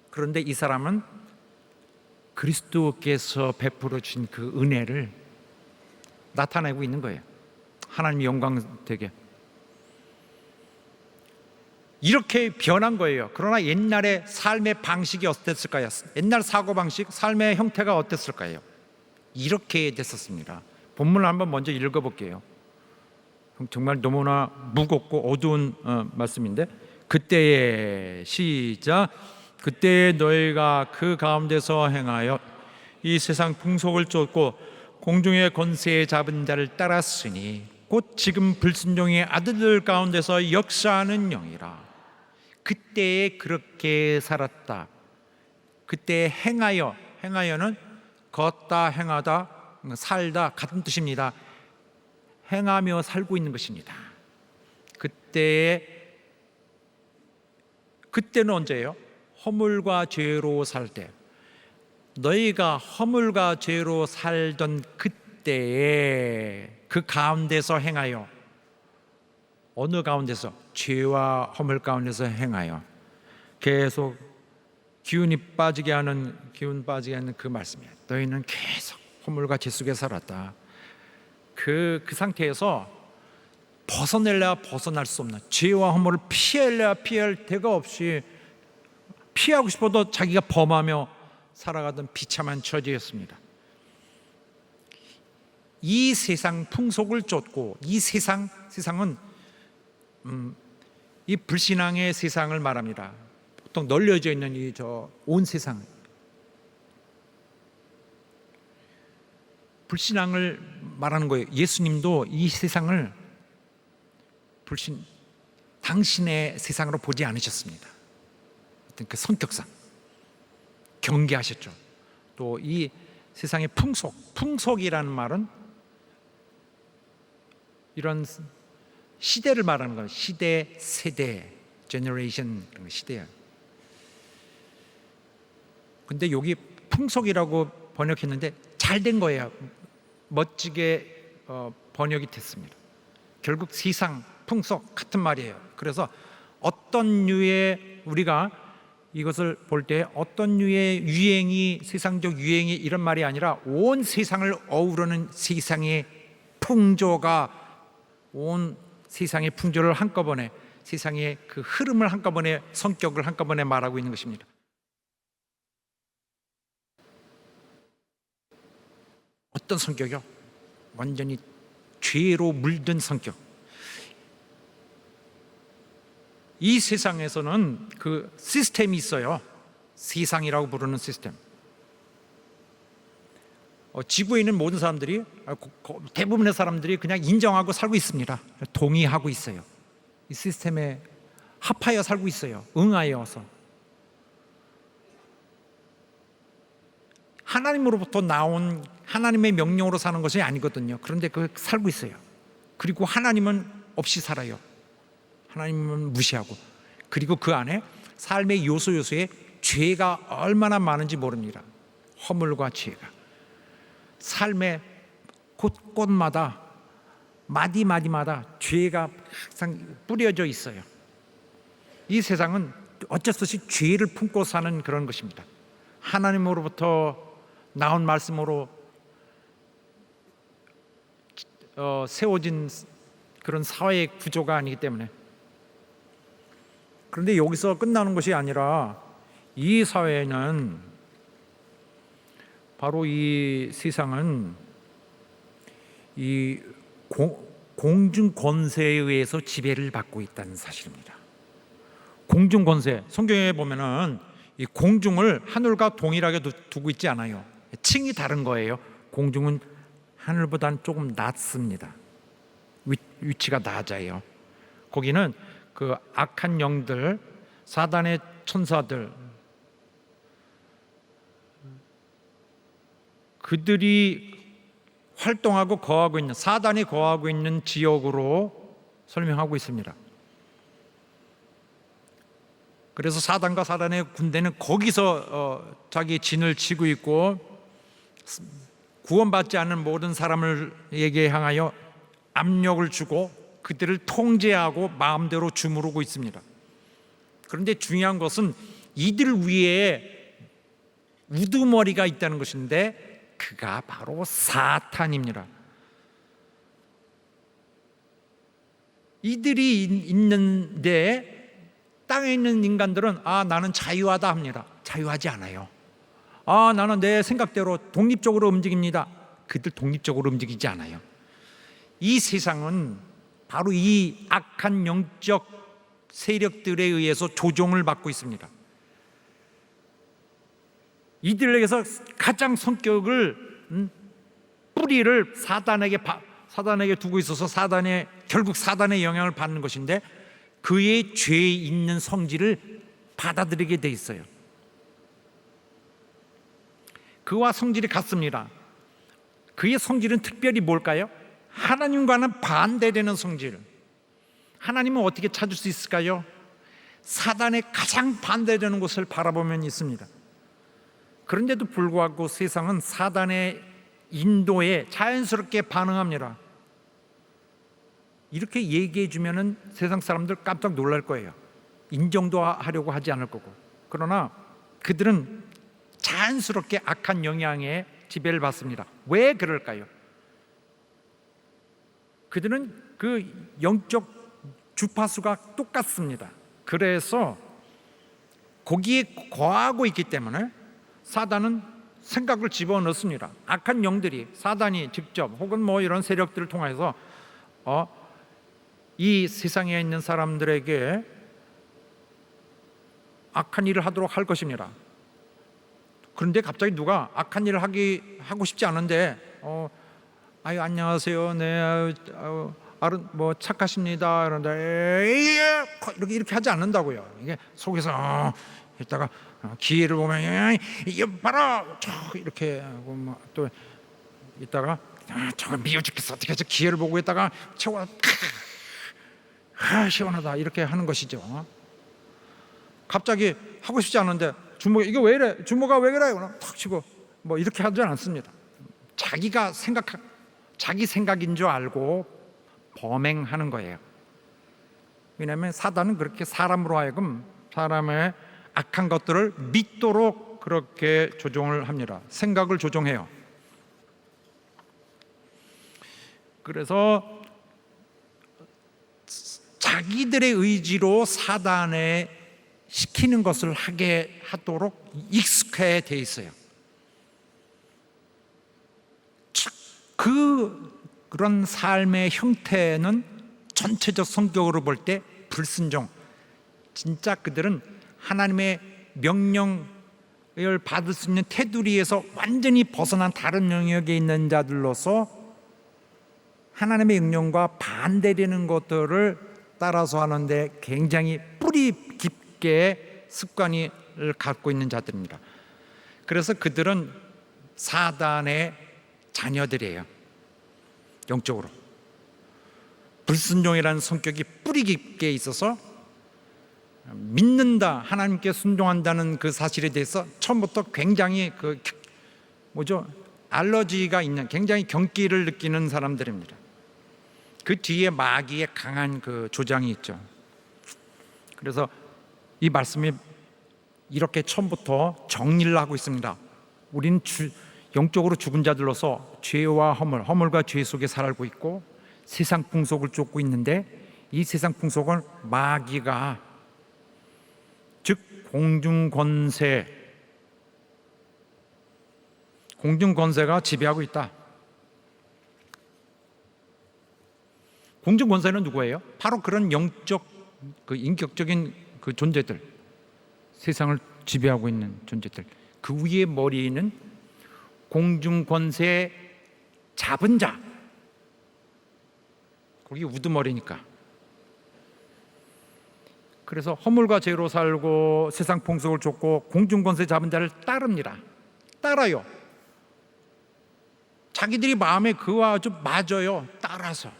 그런데 이 사람은 그리스도께서 베풀어 주신 그 은혜를 나타내고 있는 거예요. 하나님 영광 되게. 이렇게 변한 거예요. 그러나 옛날의 삶의 방식이 어땠을까요? 옛날 사고방식, 삶의 형태가 어땠을까요? 이렇게 됐었습니다. 본문을 한번 먼저 읽어볼게요. 정말 너무나 무겁고 어두운 말씀인데, 그때에 시작. 그때에 너희가 그 가운데서 행하여 이 세상 풍속을 쫓고 공중의 권세에 잡은 자를 따랐으니 곧 지금 불순종의 아들들 가운데서 역사하는 영이라. 그때에 그렇게 살았다. 그때 행하여, 행하여는 걷다, 행하다, 살다 같은 뜻입니다. 행하며 살고 있는 것입니다. 그때는 언제예요? 허물과 죄로 살 때. 너희가 허물과 죄로 살던 그때에 그 가운데서 행하여, 어느 가운데서? 죄와 허물 가운데서 행하여. 계속 기운 빠지게 하는 그 말씀이에요. 너희는 계속 허물과 죄 속에 살았다. 그 상태에서 벗어낼래야 벗어날 수 없는, 죄와 허물을 피할래야 피할 데가 없이, 피하고 싶어도 자기가 범하며 살아가던 비참한 처지였습니다. 이 세상 풍속을 쫓고, 이 세상은 이 불신앙의 세상을 말합니다. 보통 널려져 있는 온 세상, 불신앙을 말하는 거예요. 예수님도 이 세상을 당신의 세상으로 보지 않으셨습니다. 어떤 그 성격상 경계하셨죠. 또 이 세상의 풍속이라는 말은 이런 시대를 말하는 거예요. 시대, 세대, 제너레이션, 시대야. 근데 여기 풍속이라고 번역했는데 잘 된 거예요. 멋지게 번역이 됐습니다. 결국 세상, 풍속 같은 말이에요. 그래서 어떤 류의, 우리가 이것을 볼 때 어떤 류의 유행이, 세상적 유행이 이런 말이 아니라 온 세상을 어우르는 세상의 풍조가, 온 세상의 풍조를 한꺼번에, 세상의 그 흐름을 한꺼번에, 성격을 한꺼번에 말하고 있는 것입니다. 어떤 성격이요? 완전히 죄로 물든 성격. 이 세상에서는 그 시스템이 있어요. 세상이라고 부르는 시스템. 지구에 있는 모든 사람들이, 대부분의 사람들이 그냥 인정하고 살고 있습니다. 동의하고 있어요. 이 시스템에 합하여 살고 있어요. 응하여서. 하나님으로부터 나온 하나님의 명령으로 사는 것이 아니거든요. 그런데 살고 있어요. 그리고 하나님은 없이 살아요. 하나님은 무시하고. 그리고 그 안에 삶의 요소에 죄가 얼마나 많은지 모릅니다. 허물과 죄가 삶의 곳곳마다 마디마디마다 죄가 항상 뿌려져 있어요. 이 세상은 어쩔 수 없이 죄를 품고 사는 그런 것입니다. 하나님으로부터 나온 말씀으로 세워진 그런 사회의 구조가 아니기 때문에. 그런데 여기서 끝나는 것이 아니라 이 사회는, 바로 이 세상은 이 공중 권세에 의해서 지배를 받고 있다는 사실입니다. 공중 권세, 성경에 보면은 이 공중을 하늘과 동일하게 두고 있지 않아요. 층이 다른 거예요. 공중은 하늘보다는 조금 낮습니다. 위치가 낮아요. 거기는 그 악한 영들, 사단의 천사들, 그들이 활동하고 거하고 있는, 사단이 거하고 있는 지역으로 설명하고 있습니다. 그래서 사단과 사단의 군대는 거기서 자기 진을 치고 있고, 구원받지 않은 모든 사람에게 향하여 압력을 주고 그들을 통제하고 마음대로 주무르고 있습니다. 그런데 중요한 것은 이들 위에 우두머리가 있다는 것인데, 그가 바로 사탄입니다. 이들이 있는데 땅에 있는 인간들은 나는 자유하다 합니다. 자유하지 않아요. 나는 내 생각대로 독립적으로 움직입니다. 그들 독립적으로 움직이지 않아요. 이 세상은 바로 이 악한 영적 세력들에 의해서 조종을 받고 있습니다. 이들에게서 가장 성격을, 뿌리를 사단에게 두고 있어서 결국 사단의 영향을 받는 것인데, 그의 죄에 있는 성질을 받아들이게 돼 있어요. 그와 성질이 같습니다. 그의 성질은 특별히 뭘까요? 하나님과는 반대되는 성질. 하나님은 어떻게 찾을 수 있을까요? 사단의 가장 반대되는 곳을 바라보면 있습니다. 그런데도 불구하고 세상은 사단의 인도에 자연스럽게 반응합니다. 이렇게 얘기해 주면은 세상 사람들 깜짝 놀랄 거예요. 인정도 하려고 하지 않을 거고. 그러나 그들은 자연스럽게 악한 영향에 지배를 받습니다. 왜 그럴까요? 그들은 그 영적 주파수가 똑같습니다. 그래서 거기에 거하고 있기 때문에 사단은 생각을 집어넣습니다. 악한 영들이, 사단이 직접 혹은 뭐 이런 세력들을 통해서 이 세상에 있는 사람들에게 악한 일을 하도록 할 것입니다. 그런데 갑자기 누가 악한 일을 하고 싶지 않은데 안녕하세요, 네, 뭐 착하십니다, 그런데 이렇게 하지 않는다고요. 이게 속에서 이따가 기회를 보면 이게 봐라 이렇게 하고 또 이따가 저거 미워 죽겠어, 어떻게 해서 기회를 보고 있다가 채워 시원하다 이렇게 하는 것이죠. 갑자기 하고 싶지 않은데 주모가 이게 왜 이래, 주모가 왜 그래, 탁 치고 뭐 이렇게 하지 않습니다. 자기 생각인 줄 알고 범행하는 거예요. 왜냐하면 사단은 그렇게 사람으로 하여금 사람의 악한 것들을 믿도록 그렇게 조종을 합니다. 생각을 조종해요. 그래서 자기들의 의지로 사단에 시키는 것을 하게 하도록 익숙해 돼 있어요. 그런 삶의 형태는 전체적 성격으로 볼 때 불순종, 진짜 그들은 하나님의 명령을 받을 수 있는 테두리에서 완전히 벗어난 다른 영역에 있는 자들로서 하나님의 명령과 반대되는 것들을 따라서 하는데 굉장히 뿌리 깊게 습관을 갖고 있는 자들입니다. 그래서 그들은 사단의 자녀들이에요. 영적으로 불순종이라는 성격이 뿌리 깊게 있어서 믿는다, 하나님께 순종한다는 그 사실에 대해서 처음부터 굉장히 뭐죠? 알러지가 있는, 굉장히 경기를 느끼는 사람들입니다. 그 뒤에 마귀의 강한 그 조장이 있죠. 그래서 이 말씀이 이렇게 처음부터 정리를 하고 있습니다. 우리는 영적으로 죽은 자들로서 죄와 허물과 죄 속에 살고 있고 세상 풍속을 쫓고 있는데, 이 세상 풍속을 마귀가, 즉 공중권세가 지배하고 있다. 공중권세는 누구예요? 바로 그런 영적, 그 인격적인 그 존재들, 세상을 지배하고 있는 존재들. 그 위에 머리에는 공중권세 잡은 자, 거기 우두머리니까. 그래서 허물과 죄로 살고 세상 풍속을 쫓고 공중권세 잡은 자를 따라요. 자기들이 마음에 그와 아주 맞아요. 따라서.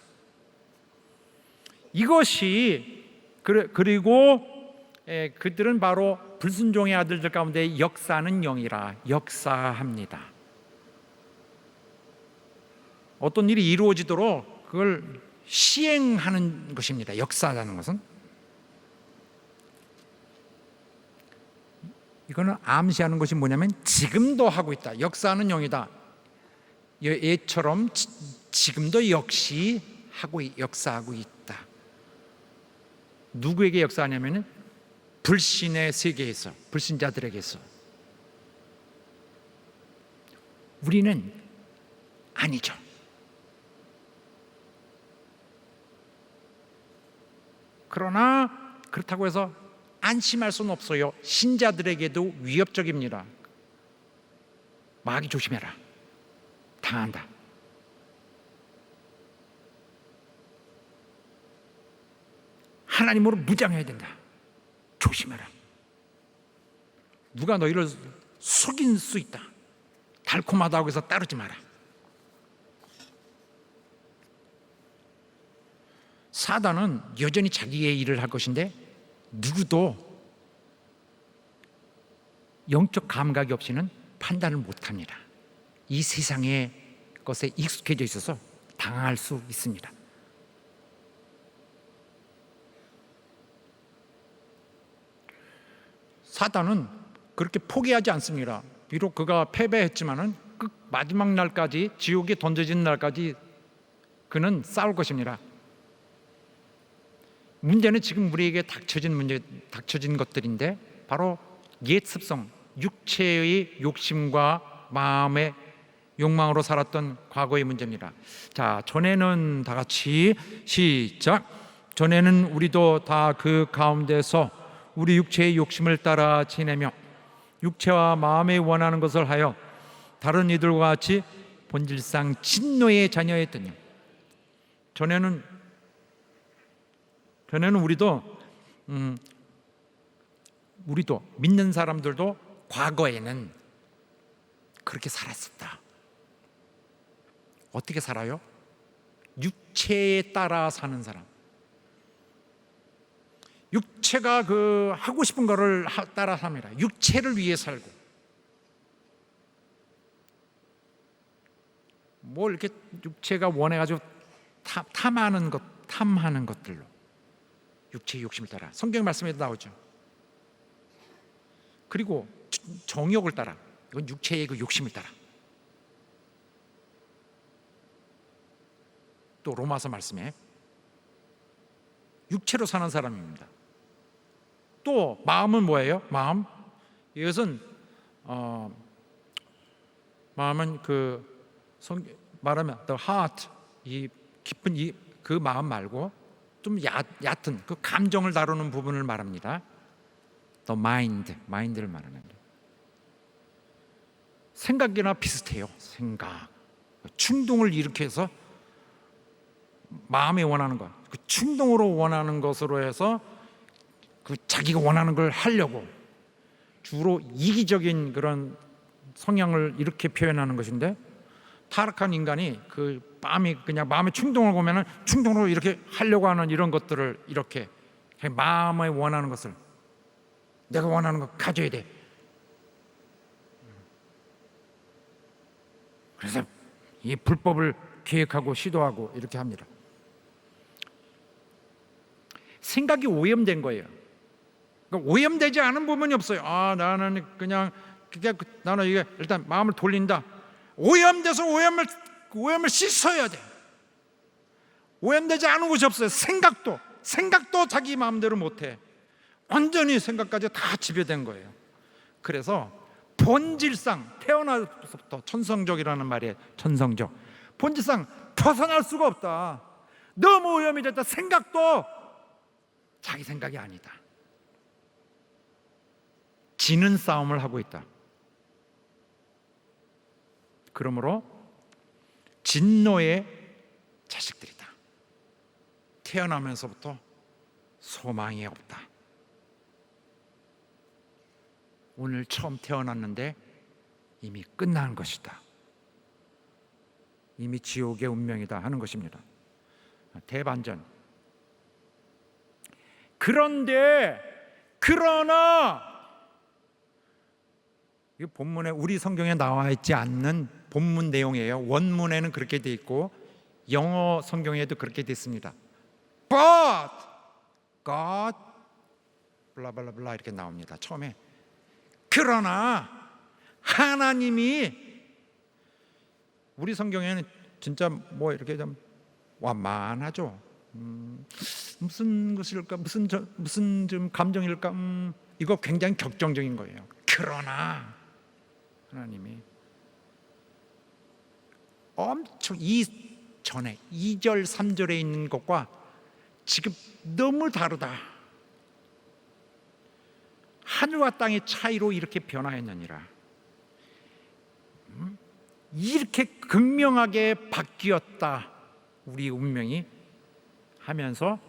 이것이 그리고 그들은 바로 불순종의 아들들 가운데 역사하는 영이라 역사합니다. 어떤 일이 이루어지도록 그걸 시행하는 것입니다. 역사하는 것은. 이거는 암시하는 것이 뭐냐면 지금도 하고 있다. 역사하는 영이다. 얘처럼 지금도 역시 역사하고 있다. 누구에게 역사하냐면 불신의 세계에서, 불신자들에게서. 우리는 아니죠. 그러나 그렇다고 해서 안심할 수는 없어요. 신자들에게도 위협적입니다. 마귀 조심해라. 당한다. 하나님으로 무장해야 된다. 조심해라. 누가 너희를 속일 수 있다. 달콤하다고 해서 따르지 마라. 사단은 여전히 자기의 일을 할 것인데 누구도 영적 감각이 없이는 판단을 못합니다. 이 세상의 것에 익숙해져 있어서 당할 수 있습니다. 사단은 그렇게 포기하지 않습니다. 비록 그가 패배했지만은 마지막 날까지, 지옥에 던져진 날까지 그는 싸울 것입니다. 문제는 지금 우리에게 닥쳐진 것들인데 바로 옛 습성, 육체의 욕심과 마음의 욕망으로 살았던 과거의 문제입니다. 자, 전에는 다 같이 시작. 전에는 우리도 다 그 가운데서 우리 육체의 욕심을 따라 지내며 육체와 마음에 원하는 것을 하여 다른 이들과 같이 본질상 진노의 자녀였더니. 전에는 우리도 믿는 사람들도 과거에는 그렇게 살았습니다. 어떻게 살아요? 육체에 따라 사는 사람. 육체가 그 하고 싶은 거를 따라 삽니다. 육체를 위해 살고. 뭘 이렇게 육체가 원해가지고 탐하는 것들로 육체의 욕심을 따라. 성경 말씀에도 나오죠. 그리고 정욕을 따라. 이건 육체의 그 욕심을 따라. 또 로마서 말씀에 육체로 사는 사람입니다. 또 마음은 뭐예요? 마음. 이것은 마음은 말하면 the heart, 이 깊은 그 마음 말고 좀 얕은 그 감정을 다루는 부분을 말합니다. The mind를 말합니다. 생각이나 비슷해요. 생각, 충동을 일으켜서 마음에 원하는 것, 그 충동으로 원하는 것으로 해서 그 자기가 원하는 걸 하려고 주로 이기적인 그런 성향을 이렇게 표현하는 것인데, 타락한 인간이 그 마음의 충동을 보면은 충동으로 이렇게 하려고 하는 이런 것들을 이렇게 마음에 원하는 것을 내가 원하는 거 가져야 돼. 그래서 이 불법을 계획하고 시도하고 이렇게 합니다. 생각이 오염된 거예요. 그러니까 오염되지 않은 부분이 없어요. 나는 나는 이게 일단 마음을 돌린다. 오염돼서 오염을 씻어야 돼. 오염되지 않은 것이 없어요. 생각도 자기 마음대로 못해. 완전히 생각까지 다 지배된 거예요. 그래서 본질상, 태어나서부터 천성적이라는 말이에요. 천성적. 본질상 벗어날 수가 없다. 너무 오염이 됐다. 생각도 자기 생각이 아니다. 지는 싸움을 하고 있다. 그러므로 진노의 자식들이다. 태어나면서부터 소망이 없다. 오늘 처음 태어났는데 이미 끝난 것이다. 이미 지옥의 운명이다 하는 것입니다. 대반전. 그러나 이 본문에 우리 성경에 나와 있지 않는 본문 내용이에요. 원문에는 그렇게 돼 있고 영어 성경에도 그렇게 돼 있습니다. But God 블라블라블라 이렇게 나옵니다. 처음에. 그러나 하나님이, 우리 성경에는 진짜 뭐 이렇게 좀 완만하죠. 무슨 것일까? 무슨 좀 감정일까? 이거 굉장히 격정적인 거예요. 그러나 하나님이 엄청 전에 2절 3절에 있는 것과 지금 너무 다르다. 하늘과 땅의 차이로 이렇게 변화했느니라. 이렇게 극명하게 바뀌었다 우리 운명이 하면서,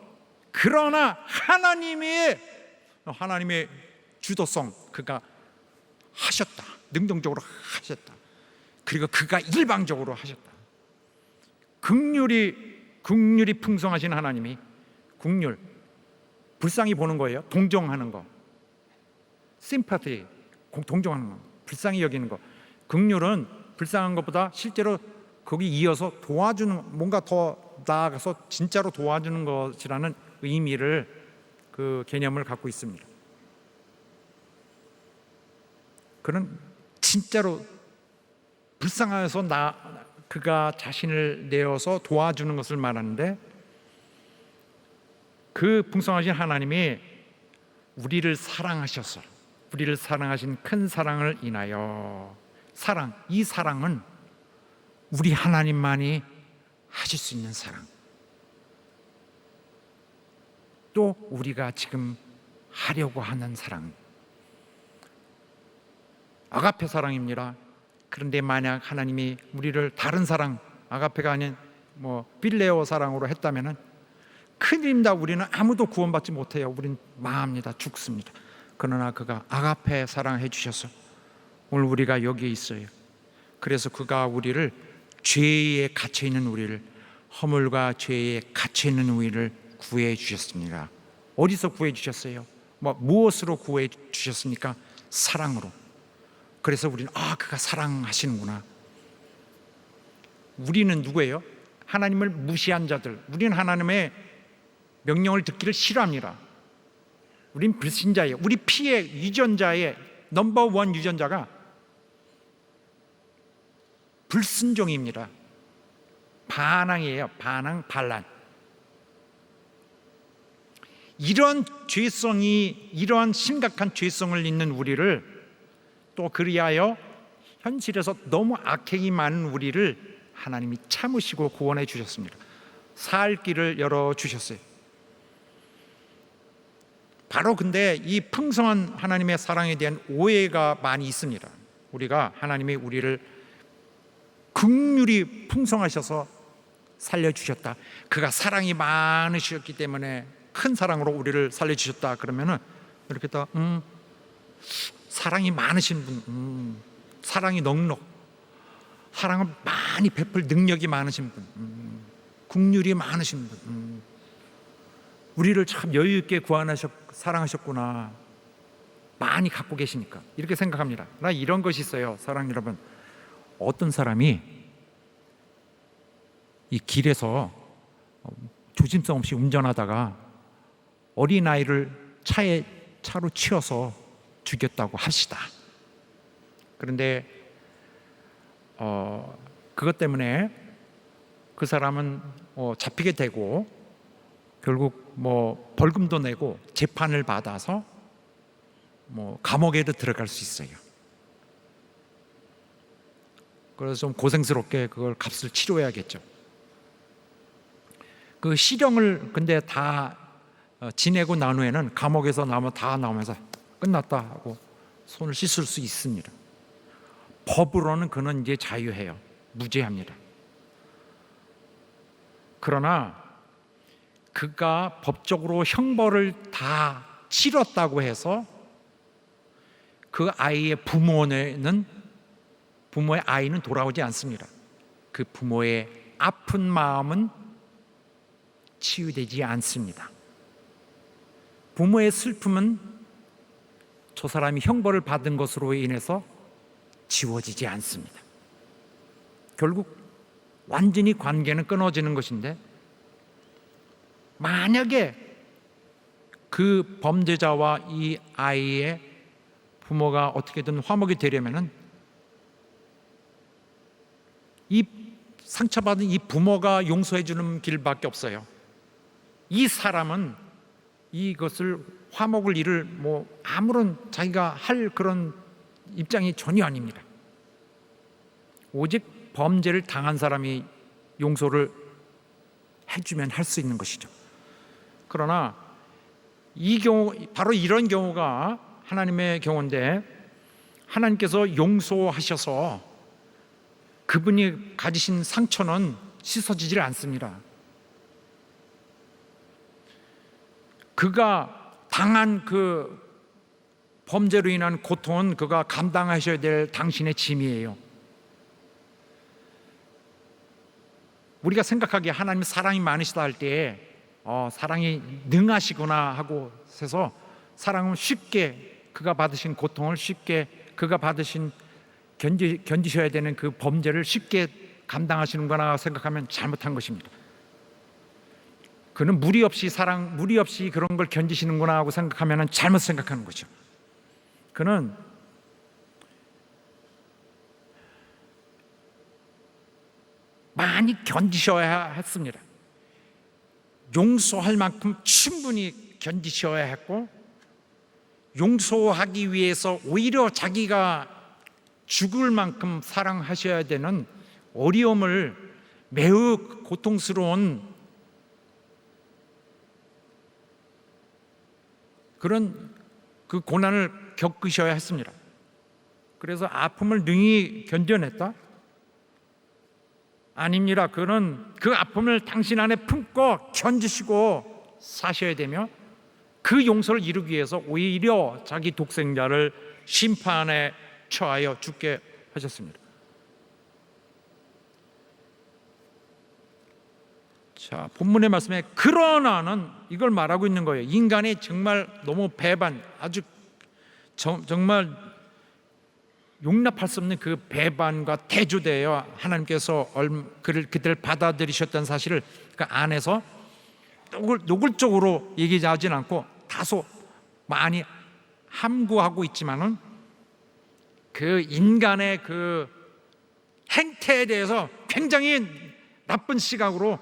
그러나 하나님의 주도성, 그가 하셨다. 능동적으로 하셨다. 그리고 그가 일방적으로 하셨다. 긍휼이 풍성하신 하나님이, 긍휼, 불쌍히 보는 거예요. 동정하는 거. 심파티, 동정하는 거. 불쌍히 여기는 거. 긍휼은 불쌍한 것보다 실제로 거기 이어서 도와주는, 뭔가 더 나아가서 진짜로 도와주는 것이라는 의미를, 그 개념을 갖고 있습니다. 그는 진짜로 불쌍해서 그가 자신을 내어서 도와주는 것을 말하는데, 그 풍성하신 하나님이 우리를 사랑하셔서, 우리를 사랑하신 큰 사랑을 인하여, 이 사랑은 우리 하나님만이 하실 수 있는 사랑, 또 우리가 지금 하려고 하는 사랑, 아가페 사랑입니다. 그런데 만약 하나님이 우리를 다른 사랑, 아가페가 아닌 필레오 사랑으로 했다면 큰일입니다. 우리는 아무도 구원받지 못해요. 우린 망합니다. 죽습니다. 그러나 그가 아가페 사랑해 주셔서 오늘 우리가 여기에 있어요. 그래서 그가 우리를, 죄에 갇혀 있는 우리를, 허물과 죄에 갇혀 있는 우리를 구해 주셨습니다. 어디서 구해 주셨어요? 무엇으로 구해 주셨습니까? 사랑으로. 그래서 우리는 그가 사랑하시는구나. 우리는 누구예요? 하나님을 무시한 자들. 우리는 하나님의 명령을 듣기를 싫어합니다. 우린 불신자예요. 우리 피의 유전자의 넘버원 유전자가 불순종입니다. 반항이에요. 반란. 이런 심각한 죄성을 있는 우리를, 또 그리하여 현실에서 너무 악행이 많은 우리를 하나님이 참으시고 구원해 주셨습니다. 살 길을 열어 주셨어요. 바로 근데 이 풍성한 하나님의 사랑에 대한 오해가 많이 있습니다. 우리가 하나님이 우리를 긍휼히 풍성하셔서 살려주셨다, 그가 사랑이 많으셨기 때문에 큰 사랑으로 우리를 살려주셨다 그러면은 이렇게 다 사랑이 많으신 분, 사랑이 넉넉, 사랑을 많이 베풀 능력이 많으신 분, 긍휼이 많으신 분, 우리를 참 여유 있게 사랑하셨구나, 많이 갖고 계시니까 이렇게 생각합니다. 나 이런 것이 있어요. 사랑 여러분, 어떤 사람이 이 길에서 조심성 없이 운전하다가 어린아이를 차로 치여서 죽였다고 합시다. 그런데 그것 때문에 그 사람은 잡히게 되고 결국 벌금도 내고 재판을 받아서 감옥에도 들어갈 수 있어요. 그래서 좀 고생스럽게 그걸 값을 치러야겠죠. 그 실형을 근데 다 지내고 난 후에는 감옥에서 다 나오면서 끝났다 하고 손을 씻을 수 있습니다. 법으로는 그는 이제 자유해요. 무죄합니다. 그러나 그가 법적으로 형벌을 다 치렀다고 해서 그 아이의 부모의 아이는 돌아오지 않습니다. 그 부모의 아픈 마음은 치유되지 않습니다. 부모의 슬픔은 저 사람이 형벌을 받은 것으로 인해서 지워지지 않습니다. 결국 완전히 관계는 끊어지는 것인데, 만약에 그 범죄자와 이 아이의 부모가 어떻게든 화목이 되려면은 이 상처받은 이 부모가 용서해 주는 길밖에 없어요. 이 사람은 이것을 화목을 이룰 아무런 자기가 할 그런 입장이 전혀 아닙니다. 오직 범죄를 당한 사람이 용서를 해주면 할 수 있는 것이죠. 그러나 이 경우, 바로 이런 경우가 하나님의 경우인데, 하나님께서 용서하셔서 그분이 가지신 상처는 씻어지질 않습니다. 그가 당한 그 범죄로 인한 고통은 그가 감당하셔야 될 당신의 짐이에요. 우리가 생각하기에 하나님 사랑이 많으시다 할 때 사랑이 능하시구나 하고 해서 사랑은 쉽게 그가 받으신 고통을 쉽게 그가 받으신 견디셔야 되는 그 범죄를 쉽게 감당하시는구나 생각하면 잘못한 것입니다. 그는 무리 없이 그런 걸 견디시는구나 하고 생각하면 잘못 생각하는 거죠. 그는 많이 견디셔야 했습니다. 용서할 만큼 충분히 견디셔야 했고, 용서하기 위해서 오히려 자기가 죽을 만큼 사랑하셔야 되는 어려움을, 매우 고통스러운 그런 그 고난을 겪으셔야 했습니다. 그래서 아픔을 능히 견뎌냈다? 아닙니다. 그는 그 아픔을 당신 안에 품고 견디시고 사셔야 되며, 그 용서를 이루기 위해서 오히려 자기 독생자를 심판에 처하여 죽게 하셨습니다. 자, 본문의 말씀에 그러나는 이걸 말하고 있는 거예요. 인간이 정말 너무 배반, 아주 정말 용납할 수 없는 그 배반과 대조되어 하나님께서 그들을 받아들이셨던 사실을 그 안에서 노골적으로 얘기하진 않고 다소 많이 함구하고 있지만은 그 인간의 그 행태에 대해서 굉장히 나쁜 시각으로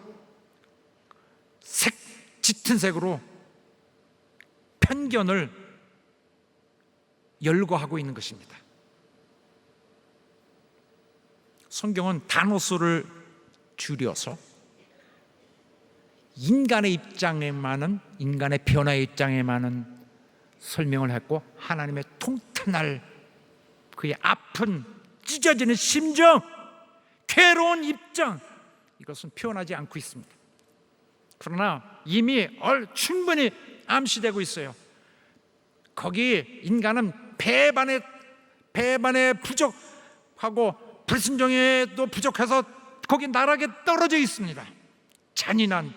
짙은 색으로 편견을 열거하고 있는 것입니다. 성경은 단어 수를 줄여서 인간의 입장에만은, 인간의 변화의 입장에만은 설명을 했고, 하나님의 통탄할 그의 아픈 찢어지는 심정, 괴로운 입장, 이것은 표현하지 않고 있습니다. 그러나 이미 충분히 암시되고 있어요. 거기 인간은 배반에 부족하고 불순종에도 부족해서 거기 나락에 떨어져 있습니다. 잔인한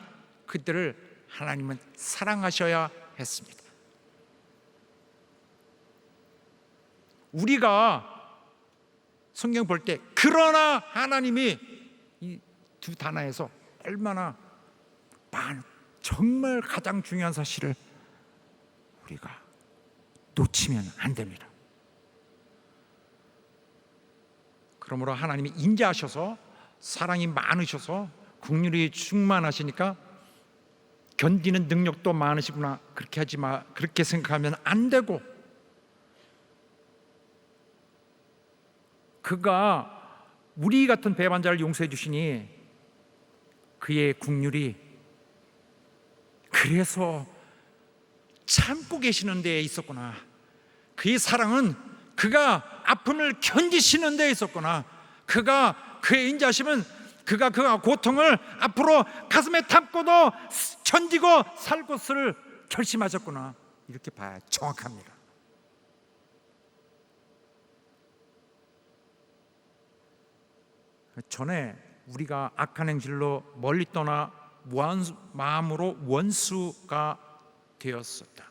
그들을 하나님은 사랑하셔야 했습니다. 우리가 성경 볼 때 그러나 하나님이 이 주 단화에서 얼마나 정말 가장 중요한 사실을 우리가 놓치면 안 됩니다. 그러므로 하나님이 인자하셔서 사랑이 많으셔서 긍휼이 충만하시니까 견디는 능력도 많으시구나, 그렇게 하지 마, 그렇게 생각하면 안 되고, 그가 우리 같은 배반자를 용서해 주시니 그의 긍휼이 그래서 참고 계시는 데에 있었구나. 그의 사랑은 그가 아픔을 견디시는 데에 있었구나. 그의 인자심은 그가 고통을 앞으로 가슴에 담고도 견디고 살 것을 결심하셨구나. 이렇게 봐야 정확합니다. 전에 우리가 악한 행실로 멀리 떠나 마음으로 원수가 되었었다.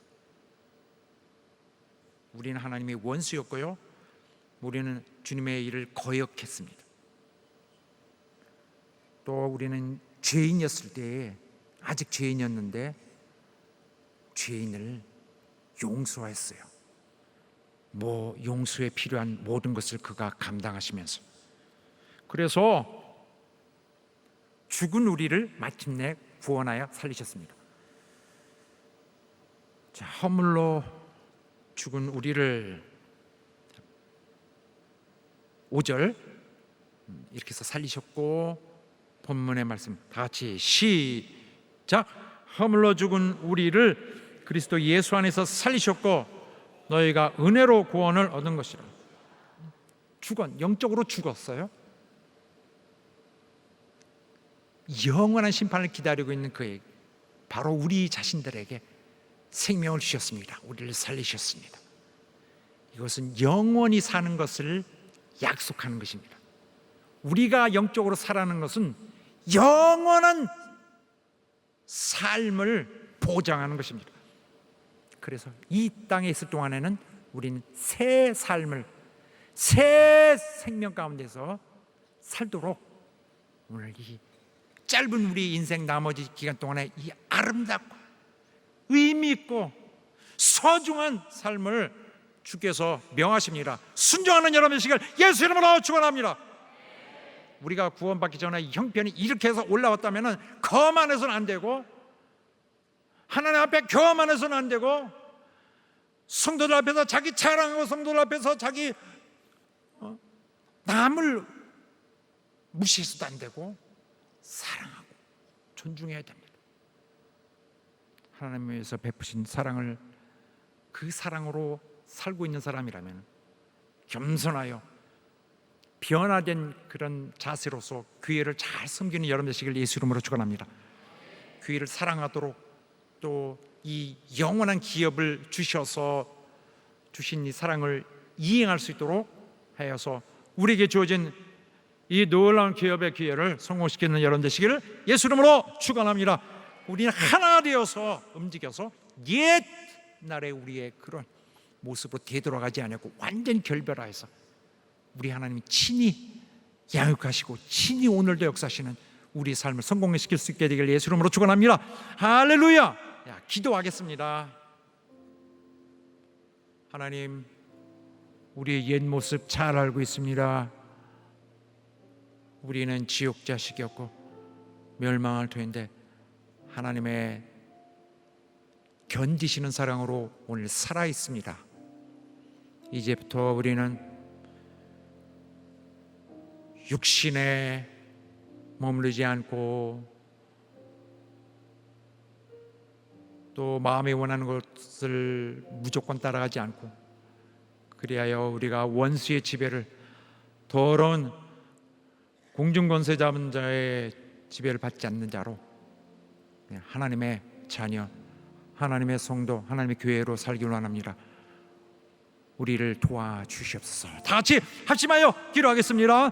우리는 하나님의 원수였고요, 우리는 주님의 일을 거역했습니다. 또 우리는 죄인이었을 때에, 아직 죄인이었는데 죄인을 용서했어요. 용서에 필요한 모든 것을 그가 감당하시면서, 그래서 죽은 우리를 마침내 구원하여 살리셨습니다. 자, 허물로 죽은 우리를 5절 이렇게 해서 살리셨고, 본문의 말씀 다 같이 시작. 허물로 죽은 우리를 그리스도 예수 안에서 살리셨고 너희가 은혜로 구원을 얻은 것이라. 영적으로 죽었어요. 영원한 심판을 기다리고 있는 그에게, 바로 우리 자신들에게 생명을 주셨습니다. 우리를 살리셨습니다. 이것은 영원히 사는 것을 약속하는 것입니다. 우리가 영적으로 살아가는 것은 영원한 삶을 보장하는 것입니다. 그래서 이 땅에 있을 동안에는 우리는 새 삶을, 새 생명 가운데서 살도록 오늘 이 짧은 우리 인생 나머지 기간 동안에 이 아름답고 의미 있고 소중한 삶을 주께서 명하십니다. 순종하는 여러분의 시간 예수 이름으로 축원합니다. 우리가 구원받기 전에 형편이 이렇게 해서 올라왔다면 거만해서는 안 되고, 하나님 앞에 교만해서는 안 되고, 성도들 앞에서 자기 자랑하고 성도들 앞에서 자기 남을 무시해서도 안 되고, 사랑하고 존중해야 됩니다. 하나님께서 베푸신 사랑을, 그 사랑으로 살고 있는 사람이라면 겸손하여 변화된 그런 자세로서 교회를 잘 섬기는 여러분 되시길 예수 이름으로 축원합니다. 교회를 사랑하도록, 또 이 영원한 기업을 주신 이 사랑을 이행할 수 있도록 하여서 우리에게 주어진 이 놀라운 기업의 기회를 성공시키는 여러분 되시기를 예수 이름으로 축원합니다. 우리는 하나 되어서 움직여서 옛날에 우리의 그런 모습으로 되돌아가지 않고 완전 결별하여서 우리 하나님이 친히 양육하시고 친히 오늘도 역사하시는 우리 삶을 성공시킬 수 있게 되길 예수 이름으로 축원합니다. 할렐루야. 기도하겠습니다. 하나님, 우리의 옛 모습 잘 알고 있습니다. 우리는 지옥 자식이었고 멸망할 터인데 하나님의 견디시는 사랑으로 오늘 살아 있습니다. 이제부터 우리는 육신에 머무르지 않고 또 마음이 원하는 것을 무조건 따라가지 않고, 그리하여 우리가 원수의 지배를, 더러운 공중권세 잡은 자의 지배를 받지 않는 자로 하나님의 자녀, 하나님의 성도, 하나님의 교회로 살기를 원합니다. 우리를 도와주시옵소서. 다 같이 합심하여 기도하겠습니다.